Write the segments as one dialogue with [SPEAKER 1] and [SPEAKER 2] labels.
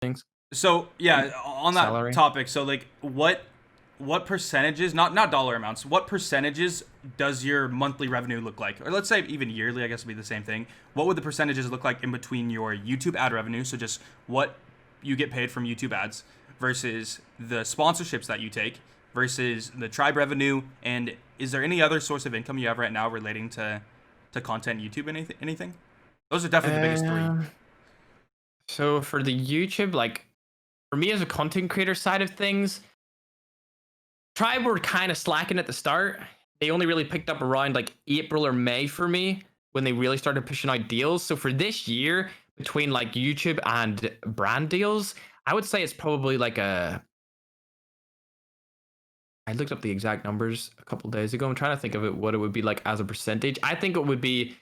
[SPEAKER 1] things.
[SPEAKER 2] So yeah, on that
[SPEAKER 1] Salary.
[SPEAKER 2] topic, so like what percentages, not dollar amounts, what percentages does your monthly revenue look like? Or let's say even yearly, I guess would be the same thing. What would the percentages look like in between your YouTube ad revenue, so just what you get paid from YouTube ads versus the sponsorships that you take versus the tribe revenue, and is there any other source of income you have right now relating to content YouTube, anything? Those are definitely the biggest three.
[SPEAKER 1] Um, so for the YouTube, like for me as a content creator side of things, Tribe were kind of slacking at the start. They only really picked up around like April or May for me when they really started pushing out deals. So for this year, between like YouTube and brand deals, I would say it's probably like a. I looked up the exact numbers a couple days ago. I'm trying to think of it, what it would be like as a percentage. I think it would be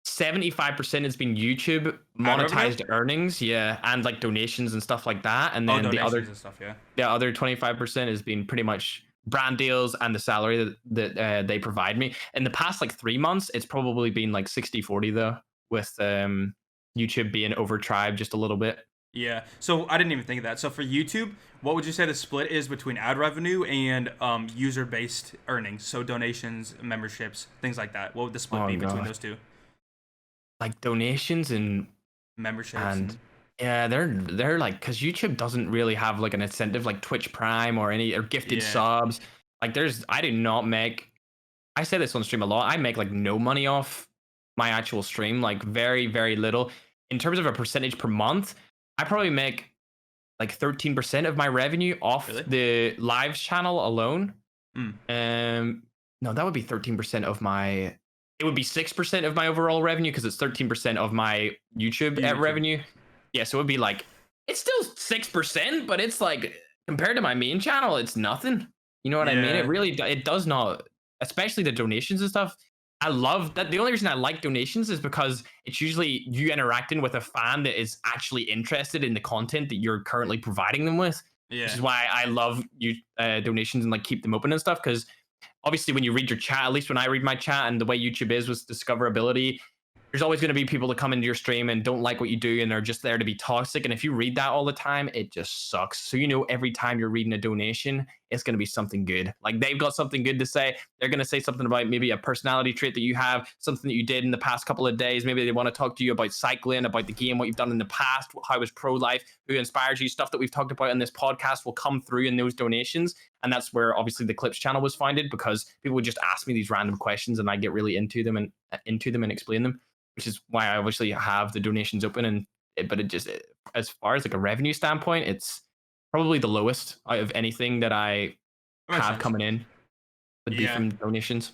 [SPEAKER 1] 75% has been YouTube
[SPEAKER 2] Ad revenue?
[SPEAKER 1] monetized earnings, yeah, and like donations and stuff like that. And
[SPEAKER 2] Oh,
[SPEAKER 1] then
[SPEAKER 2] donations and stuff, yeah.
[SPEAKER 1] the other 25% has been pretty much brand deals and the salary that they provide me. In the past like 3 months, it's probably been like 60-40 though, with YouTube being over Tribe just a little bit.
[SPEAKER 2] Yeah. So I didn't even think of that. So for YouTube, what would you say the split is between ad revenue and user-based earnings? So donations, memberships, things like that. What would the split
[SPEAKER 1] Oh
[SPEAKER 2] be between
[SPEAKER 1] god,
[SPEAKER 2] those two?
[SPEAKER 1] like donations
[SPEAKER 2] Memberships
[SPEAKER 1] and
[SPEAKER 2] and
[SPEAKER 1] yeah, they're like, because YouTube doesn't really have like an incentive like Twitch Prime or any or gifted
[SPEAKER 2] yeah.
[SPEAKER 1] subs. Like there's I do not make, I say this on stream a lot. I make like no money off my actual stream, like very, very little. In terms of a percentage per month, I probably make like 13% of my revenue off
[SPEAKER 2] Really?
[SPEAKER 1] the lives channel alone.
[SPEAKER 2] Mm.
[SPEAKER 1] Um, no, that would be 13% of my. It would be 6% of my overall revenue because it's 13% of my YouTube
[SPEAKER 2] YouTube.
[SPEAKER 1] revenue. Yeah, so it would be like it's still 6%, but it's like compared to my main channel, it's nothing. You know what I mean? It
[SPEAKER 2] Yeah.
[SPEAKER 1] really it does not, especially the donations and stuff. I love that. The only reason I like donations is because it's usually you interacting with a fan that is actually interested in the content that you're currently providing them with, which
[SPEAKER 2] Yeah.
[SPEAKER 1] is why I love you donations and like keep them open and stuff. Because obviously, when you read your chat, at least when I read my chat and the way YouTube is with discoverability, there's always going to be people that come into your stream and don't like what you do and are just there to be toxic. And if you read that all the time, it just sucks. So you know, every time you're reading a donation, it's going to be something good. Like they've got something good to say. They're going to say something about maybe a personality trait that you have, something that you did in the past couple of days. Maybe they want to talk to you about cycling, about the game, what you've done in the past, how was pro life, who inspired you. Stuff that we've talked about in this podcast will come through in those donations. And that's where obviously the Clips channel was founded, because people would just ask me these random questions and I get really into them and explain them, which is why I obviously have the donations open. And but it just, as far as like a revenue standpoint, it's probably the lowest out of anything that I
[SPEAKER 2] That makes
[SPEAKER 1] have
[SPEAKER 2] sense.
[SPEAKER 1] coming in would be
[SPEAKER 2] Yeah.
[SPEAKER 1] from donations.